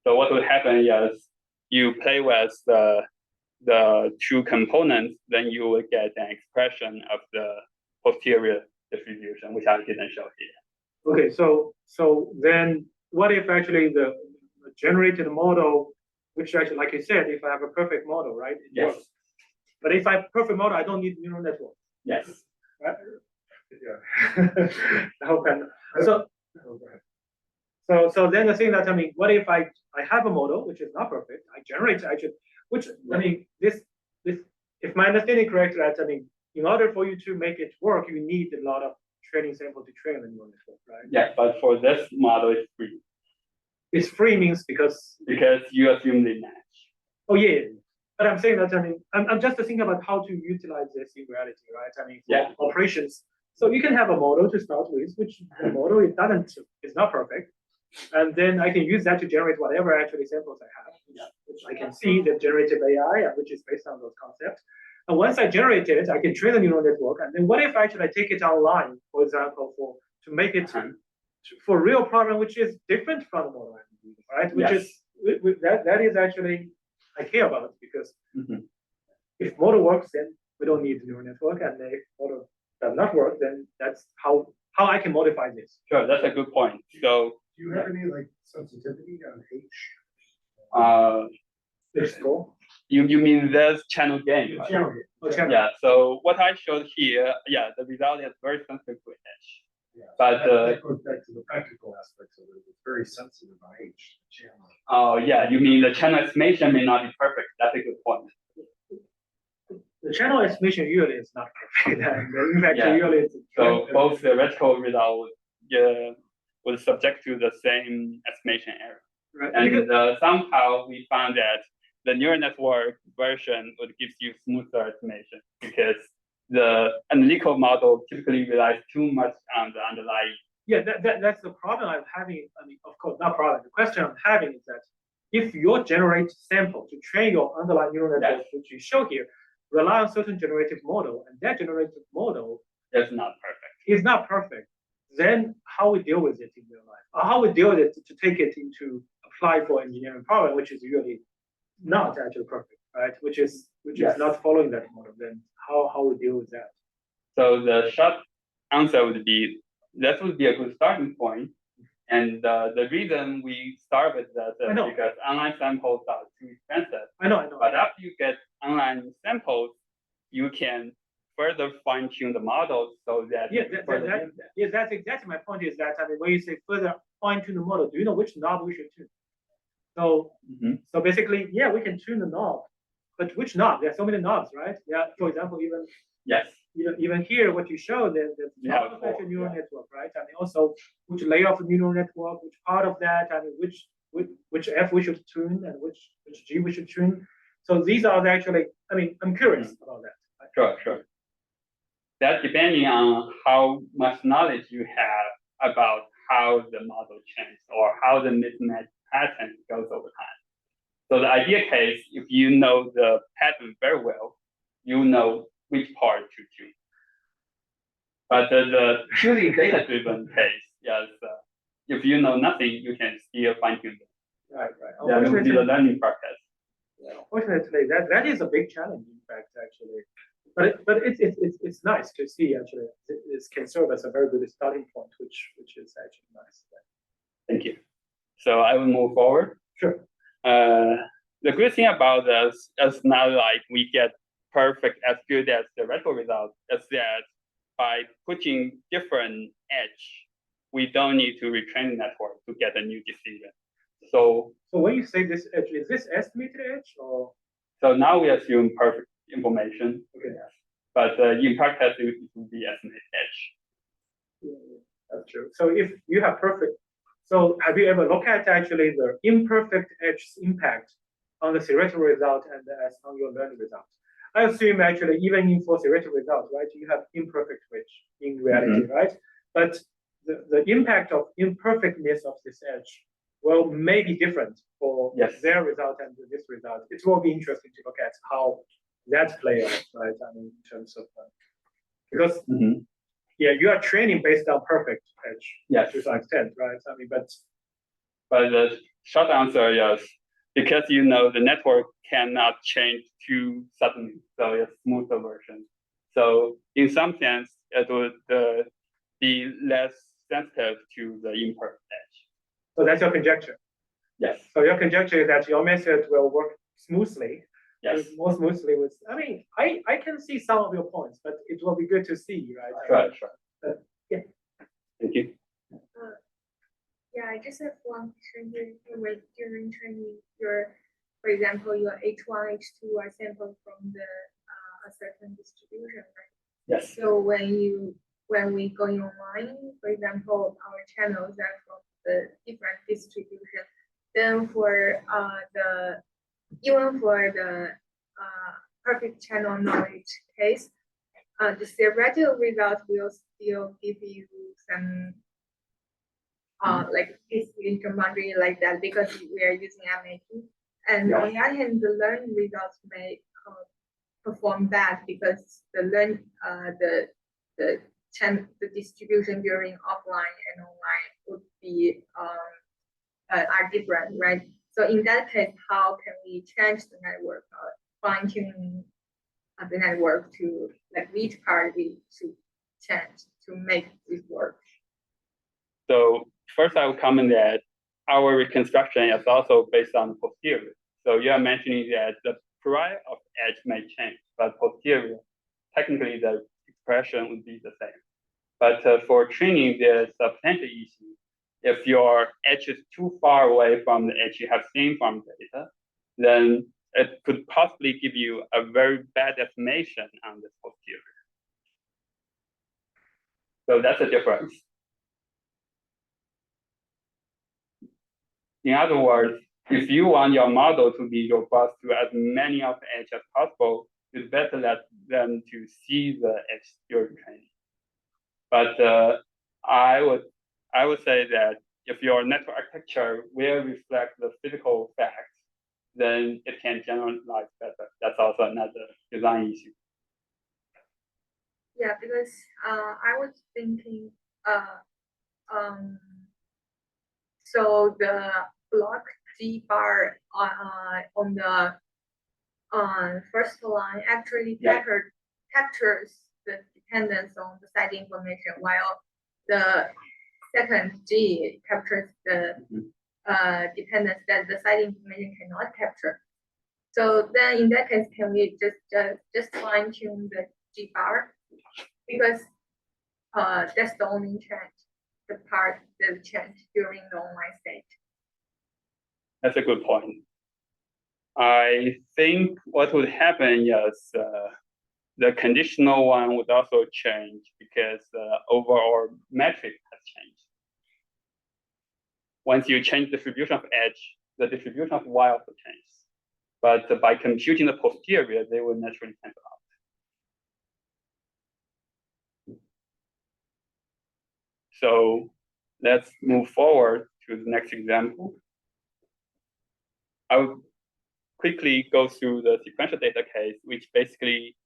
So what will happen is you play with the two components, then you will get an expression of the posterior distribution, which I didn't show here. Okay, so then what if actually the generated model, which actually, like you said, if I have a perfect model, right? Yes. But if I have a perfect model, I don't need neural network. Yes. Right? Yeah. I hope so then the thing that, I mean, what if I have a model which is not perfect, I generate actually, which, I mean, this if my understanding correct, right, I mean, in order for you to make it work, you need a lot of training sample to train the neural network, right? Yeah, but for this model, it's free. It's free means because you assume they match. Oh yeah. but I'm saying that, I mean, I'm just thinking about how to utilize this in reality, right? I mean, Yeah. operations. So you can have a model to start with, which the model is not perfect. And then I can use that to generate whatever actually samples I have, which I can see the generative AI, which is based on those concepts. And once I generate it, I can train the neural network. And then what if actually I take it online, for example, to make it for a real problem, which is different from the model I'm using, right? Which is that is actually I care about, because if model works, then we don't need the neural network, and if model does not work, then that's how I can modify this. Sure, that's a good point. So do you have any like sensitivity on There's score. you mean there's channel gain, right? Channel. Yeah, so what I showed here, the result is very sensitive to H. Yeah, But that goes back to the practical aspects of it. It's very sensitive on H. Channel. oh yeah, you mean the channel estimation may not be perfect. That's a good point. The channel estimation usually is not perfect. In fact, Yeah. usually it's So both the reticle result was subject to the same estimation error. right. And somehow we found that the neural network version would give you smoother estimation, because the analytical model typically relies too much on the underlying. Yeah, that's the problem I'm having. I mean, of course, not problem. The question I'm having is that if you generate sample to train your underlying neural network, which you show here, rely on certain generative model, and that generative model That's not perfect. is not perfect, then how we deal with it in real life, or how we deal with it to take it into apply for engineering problem, which is really not actually perfect, right? Which is not following that model. Then how we deal with that? So the short answer would be that would be a good starting point. And the reason we start with that is because online samples are too expensive. I know. But after you get online samples, you can further fine tune the models so that that's exactly my point. Is that, I mean, when you say further fine tune the model, do you know which knob we should tune? So so basically, we can tune the knob, but which knob? There are so many knobs, right? Yeah. For example, even here, what you show, there's not such a neural network, right? I mean, also which layer of the neural network, which part of that, I mean, which F we should tune and which G we should tune. So these are actually, I mean, I'm curious about that. Sure. That depending on how much knowledge you have about how the model changed or how the mismatch pattern goes over time. So the ideal case, if you know the pattern very well, you know which part to tune. But the purely data-driven case, if you know nothing, you can still fine-tune it. Right. That would be the learning process. Unfortunately, that is a big challenge, in fact, actually. But it's nice to see, actually. It can serve as a very good starting point, which is actually nice. Thank you. So I will move forward. Sure. The good thing about this is not like we get perfect as good as the retro result. Is that by putting different edge, we don't need to retrain the network to get a new decision. So when you say this edge, is this estimated edge or? So now we assume perfect information. Okay. But in practice, it will be estimated edge. That's true. So if you have perfect, so have you ever looked at actually the imperfect edge's impact on the theoretical result and as on your learning result? I assume actually even for theoretical result, right, you have imperfect edge in reality, right? But the impact of imperfectness of this edge may be different for their result and this result. It will be interesting to look at how that plays out, right? I mean, in terms of because you are training based on perfect edge to some extent, right? I mean, but the short answer is because the network cannot change too suddenly, so it's smoother version. So in some sense, it would be less sensitive to the imperfect edge. So that's your conjecture. Yes. So your conjecture is that your method will work smoothly. Yes. More smoothly with. I mean, I can see some of your points, but it will be good to see, right? Sure. Yeah. Thank you. I just have one question here. During training, for example, your H1, H2 are sampled from a certain distribution, right? Yes. So when we go online, for example, our channels are from the different distribution. Then even for the perfect channel knowledge case, the theoretical result will still give you some like interboundary like that because we are using MAP. And on the other hand, the learning results may perform bad because the the distribution during offline and online would be are different, right? So in that case, how can we change the network, fine tune the network to like which part we should change to make this work? So first, I will comment that our reconstruction is also based on posterior. So you are mentioning that the prior of edge may change, but posterior, technically the expression would be the same. But for training, there's a potential issue. If your edge is too far away from the edge you have seen from data, then it could possibly give you a very bad estimation on this posterior. So that's a difference. In other words, if you want your model to be robust to as many of the edge as possible, it's better than to see the edge during training. But I would say that if your network architecture will reflect the physical facts, then it can generalize better. That's also another design issue. Yeah, because I was thinking, so the block G bar on the first line actually captures the dependence on the site information, while the second G captures the dependence that the site information cannot capture. So then in that case, can we just fine tune the G bar? Because that's the only change, the part that changed during the online stage. That's a good point. I think what would happen is the conditional one would also change because the overall metric has changed. Once you change the distribution of edge, the distribution of Y also changes. But by computing the posterior, they will naturally cancel out. So let's move forward to the next example. I will quickly go through the sequential data case, which basically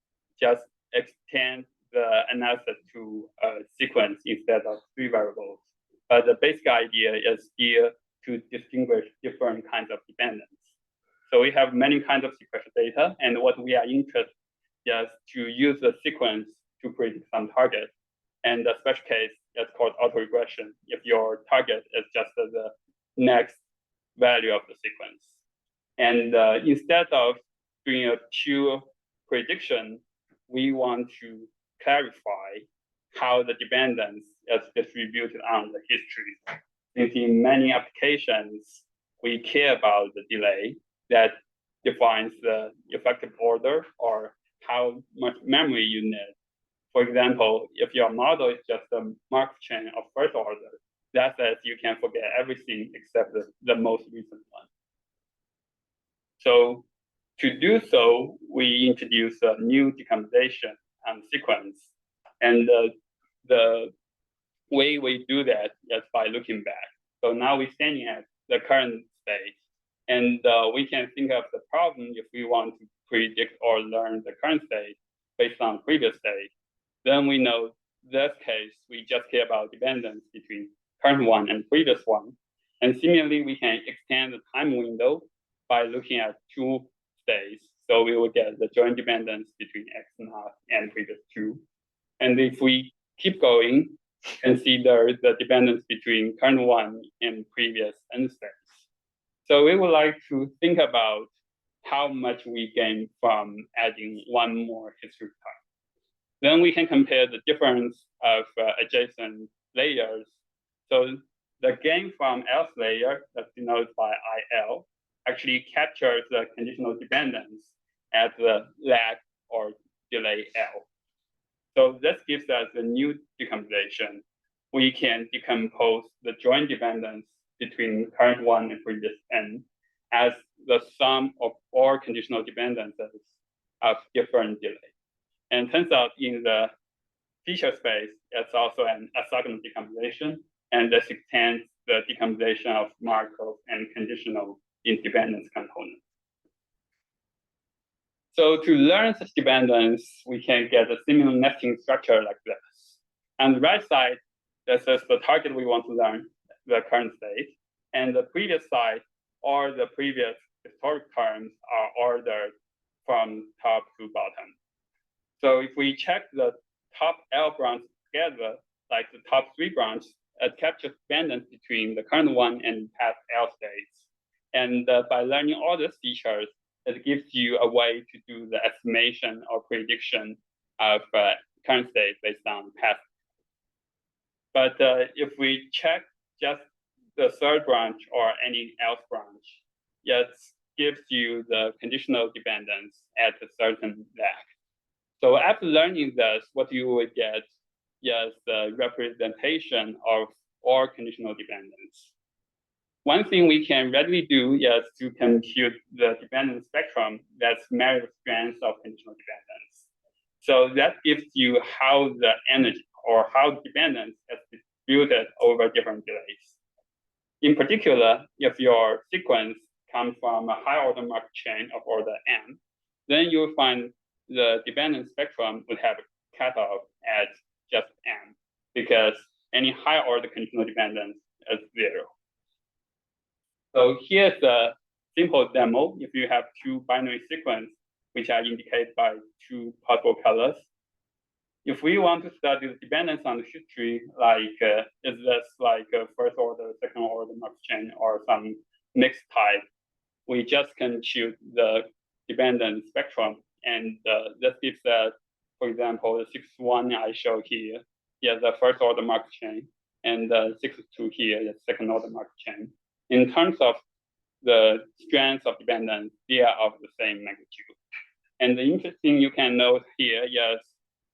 just extends the analysis to a sequence instead of 3 variables. But the basic idea is here to distinguish different kinds of dependence. So we have many kinds of sequential data, and what we are interested in is to use the sequence to predict some target. And the special case is called autoregression, if your target is just the next value of the sequence. And instead of doing a pure prediction, we want to clarify how the dependence is distributed on the history. Since in many applications, we care about the delay that defines the effective order or how much memory you need. For example, if your model is just a Markov chain of first order, that says you can forget everything except the most recent one. So to do so, we introduce a new decomposition on sequence. And the way we do that is by looking back. So now we're standing at the current state. And we can think of the problem if we want to predict or learn the current state based on previous state. Then we know this case, we just care about dependence between current one and previous one. And similarly, we can extend the time window by looking at 2 states. So we will get the joint dependence between X naught and previous 2. And if we keep going, consider the dependence between current one and previous n states. So we would like to think about how much we gain from adding one more history type. Then we can compare the difference of adjacent layers. So the gain from L's layer, that's denoted by IL, actually captures the conditional dependence at the lag or delay L. So this gives us a new decomposition. We can decompose the joint dependence between current one and previous n as the sum of all conditional dependencies of different delay. And turns out in the feature space, it's also an orthogonal decomposition, and this extends the decomposition of Markov and conditional independence components. So to learn such dependence, we can get a similar nesting structure like this. On the right side, this is the target we want to learn, the current state. And the previous side, or the previous historic terms, are ordered from top to bottom. So if we check the top L branches together, like the top 3 branches, it captures dependence between the current one and past L states. And by learning all these features, it gives you a way to do the estimation or prediction of current state based on past. But if we check just the third branch or any else branch, it gives you the conditional dependence at a certain lag. So after learning this, what you will get is the representation of all conditional dependence. One thing we can readily do is to compute the dependence spectrum that's measures strengths of conditional dependence. So that gives you how the energy or how dependence is distributed over different delays. In particular, if your sequence comes from a high order marked chain of order m, then you'll find the dependence spectrum would have a cutoff at just m, because any high order conditional dependence is 0. So here's a simple demo. If you have 2 binary sequences, which are indicated by 2 possible colors, if we want to study the dependence on the history, like is this like a first order, second order marked chain, or some mixed type, we just can choose the dependence spectrum. And this gives us, for example, the 6-1 I show here is the first order marked chain, and the 6-2 here is second order marked chain. In terms of the strengths of dependence, they are of the same magnitude. And the interesting you can note here is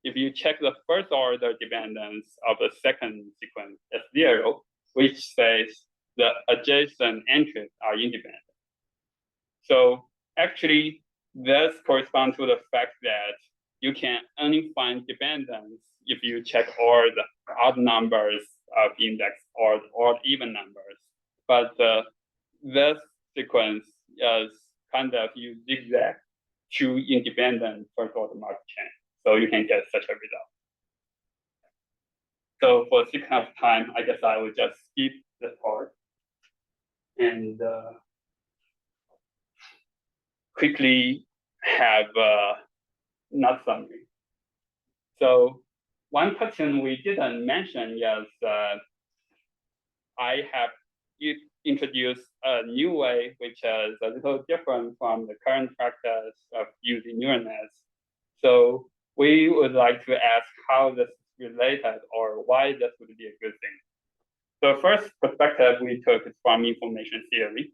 if you check the first order dependence of the second sequence as 0, which says the adjacent entries are independent. So actually, this corresponds to the fact that you can only find dependence if you check all the odd numbers of index or even numbers. But this sequence is kind of you zigzag to independent first order marked chain. So you can get such a result. So for the sake of time, I guess I will just skip this part and quickly have not summary. So one question we didn't mention is I have introduced a new way, which is a little different from the current practice of using neural nets. So we would like to ask how this is related or why this would be a good thing. The first perspective we took is from information theory.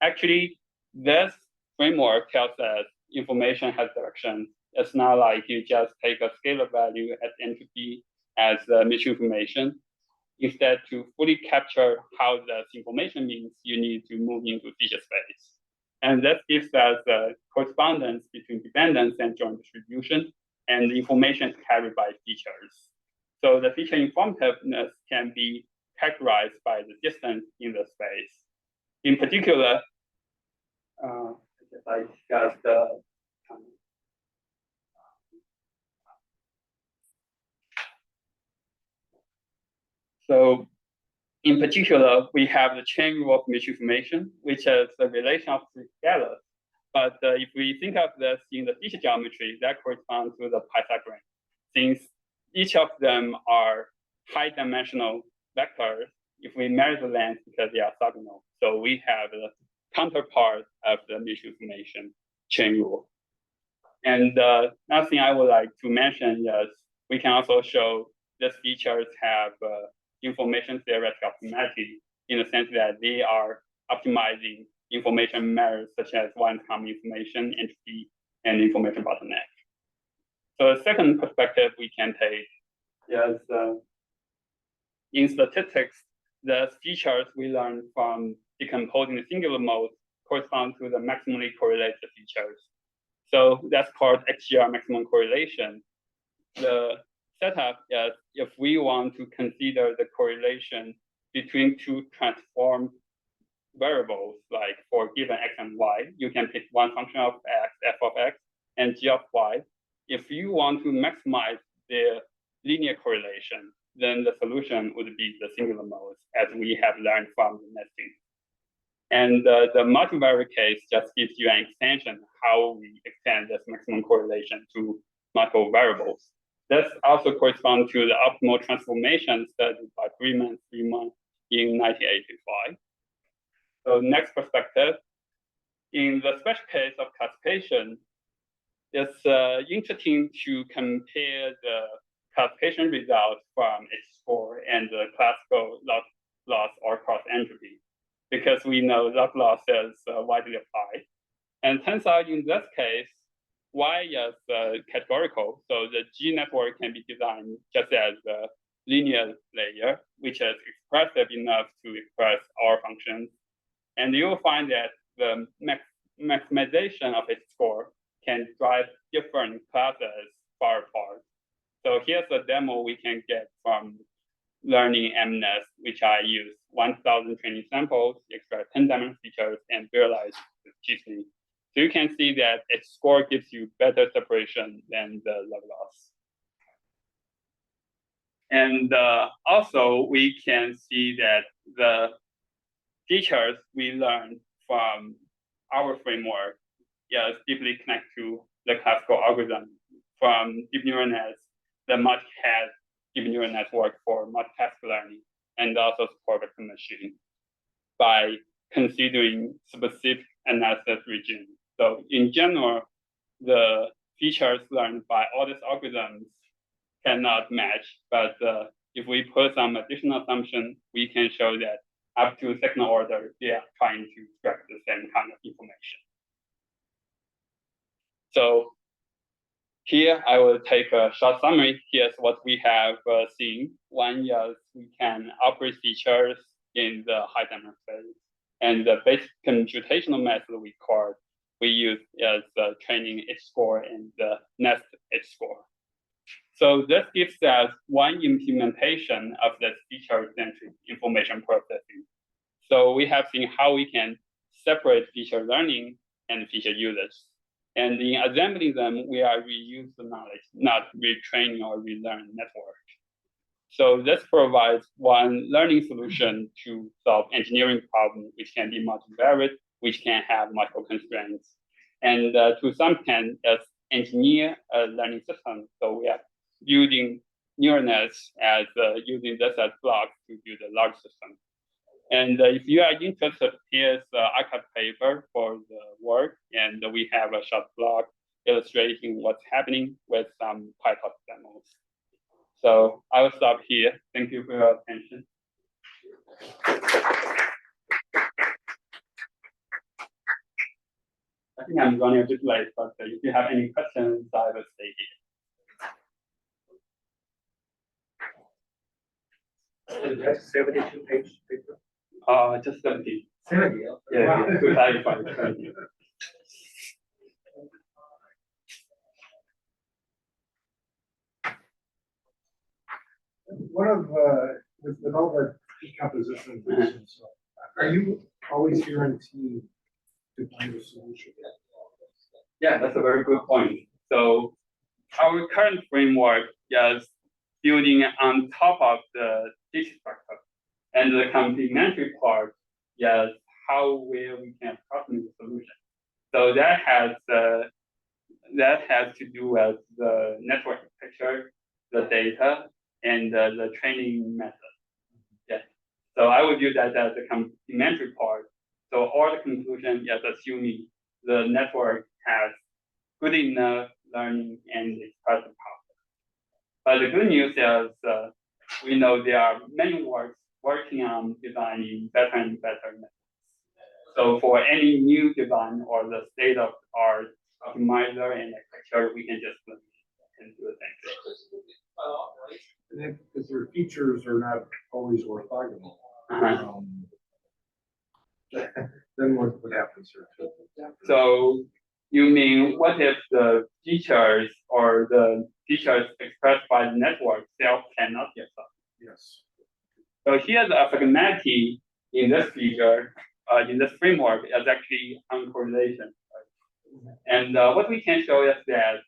Actually, this framework tells us information has direction. It's not like you just take a scalar value as entropy as mutual information. Instead, to fully capture how this information means, you need to move into feature space. And that gives us a correspondence between dependence and joint distribution, and the information is carried by features. So the feature informativeness can be characterized by the distance in the space. In particular, I got the So in particular, we have the chain rule of mutual information, which is the relation of 3 scalars. But if we think of this in the feature geometry, that corresponds to the Pythagorean, since each of them are high dimensional vectors. If we measure the length because they are orthogonal, so we have the counterpart of the mutual information chain rule. And another thing I would like to mention is we can also show these features have information theoretic optimality in the sense that they are optimizing information measures such as one-time information, entropy, and information bottleneck. So the second perspective we can take is in statistics, the features we learn from decomposing the singular mode correspond to the maximally correlated features. So that's called XGR maximum correlation. The setup is if we want to consider the correlation between two transformed variables, like for given x and y, you can pick one function of x, f of x, and g of y. If you want to maximize their linear correlation, then the solution would be the singular modes, as we have learned from the nesting. And the multivariate case just gives you an extension how we extend this maximum correlation to multiple variables. This also corresponds to the optimal transformation studied by Freeman in 1985. So next perspective, in the special case of classification, it's interesting to compare the classification results from H-score and the classical log loss or cross entropy, because we know log loss is widely applied. And turns out in this case, Y is categorical, so the G network can be designed just as a linear layer, which is expressive enough to express our functions. And you'll find that the maximization of its score can drive different classes far apart. So here's a demo we can get from learning MNES, which I use 1,000 training samples, extract 10 dimensional features, and visualize cheaply. So you can see that its score gives you better separation than the log loss. And also, we can see that the features we learned from our framework deeply connect to the classical algorithm from deep neural nets, the multi-head deep neural network for multitask learning, and also support vector machine by considering specific analysis regime. So in general, the features learned by all these algorithms cannot match, but if we put some additional assumption, we can show that up to second order, they are trying to extract the same kind of information. So here I will take a short summary. Here's what we have seen. One is we can operate features in the high dimensional space, and the basic computational method we use is the training H-score and the nest H-score. So this gives us one implementation of this feature-centric information processing. So we have seen how we can separate feature learning and feature usage. And in assembling them, we are reuse the knowledge, not retraining or relearn network. So this provides one learning solution to solve engineering problem, which can be multivariate, which can have multiple constraints. And to some extent, it's engineer a learning system. So we are building neural nets as using this as blocks to build a large system. And if you are interested, here's the archive paper for the work, and we have a short blog illustrating what's happening with some PyTorch demos. So I will stop here. Thank you for your attention. I think I'm running a bit late, but if you have any questions, I will stay here. That's 72-page paper. Just 70. 70. Yeah, Wow. to clarify. Thank you. One of with all the decomposition, are you always guaranteed to find a solution? Yeah, that's a very good point. So our current framework is building on top of the teaching structure, and the complementary part is where we can approximate the solution. So that has to do with the network architecture, the data, and the training method. Yeah. So I would view that as the complementary part. So all the conclusion is assuming the network has good enough learning and expressive power. But the good news is we know there are many works working on designing better and better methods. So for any new design or the state of art optimizer and architecture, we can just do the same thing. Because their features are not always orthogonal. Then what happens here? So You mean what if the features or the features expressed by the network itself cannot be solved? Yes. So here the functionality in this figure, in this framework, is actually uncorrelation. And what we can show is that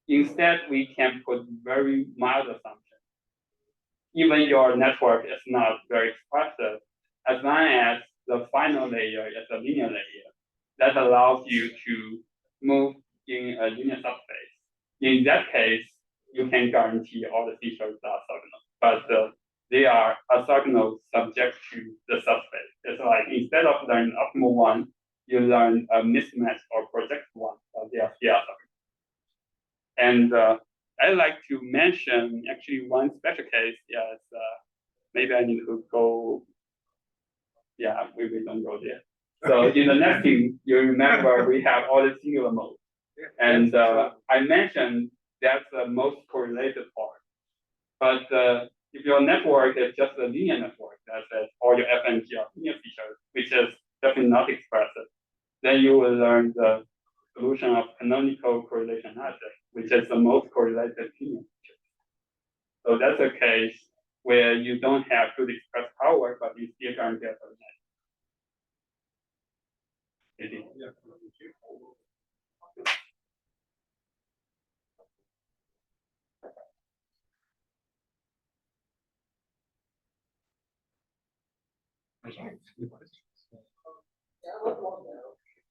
instead we can put very mild assumptions. Even your network is not very expressive, as long as the final layer is a linear layer that allows you to move in a linear subspace. In that case, you can guarantee all the features are orthogonal, but they are orthogonal subject to the subspace. It's like instead of learning optimal one, you learn a mismatch or project one. They are still orthogonal. And I like to mention actually one special case is maybe I need to go. Yeah, we don't go there. So in the nesting, you remember we have all the singular modes. And I mentioned that's the most correlated part. But if your network is just a linear network, that says all your FNG are linear features, which is definitely not expressive, then you will learn the solution of canonical correlation analysis, which is the most correlated linear feature. So that's a case where you don't have good express power, but you still can't get a Yeah.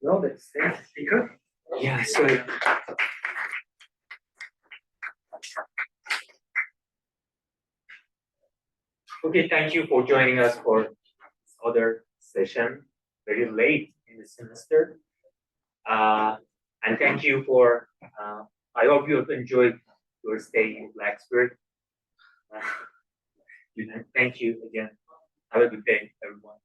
No, that's it. Speaker? Yeah, so okay, thank you for joining us for this other session, very late in the semester. And thank you for, I hope you have enjoyed your stay in Blacksburg. Thank you again. Have a good day, everyone.